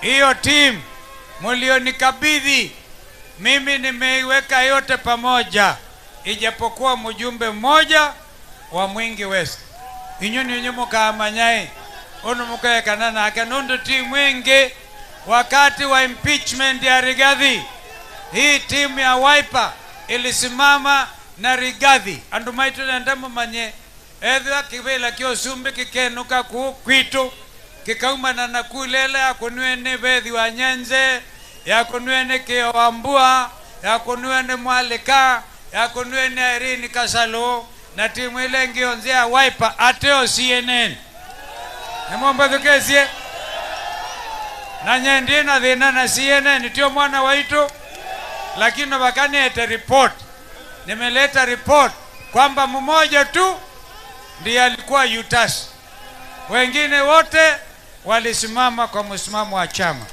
hiyo timu mulionikabidhi mimi nimeiweka yote pamoja, ijapokuwa mjumbe mmoja wa Mwingi West. Inyoni nyumo kaamanyai ono mukayekana na kanundu timu wengi wakati wa impeachment ya Rigathi. Hii timu ya Wiper ilisimama na Rigathi andumaitu ndamo manye edha kivela kio sumbe kikenuka kwitu kikauma na nakulela ya kunuene bethi wa Nyenze, ya kunuene kio Wambua, ya kunuene Mwalika, ya kunuene Irene Kasalo na timu ile ngionzea Wiper ateo CNN. Nemomba thukesie na nyendi na dhina na CNN tio mwana waitu, lakini wakanete report. Nimeleta report kwamba mmoja tu ndiye alikuwa UTAS, wengine wote walisimama kwa msimamo wa chama.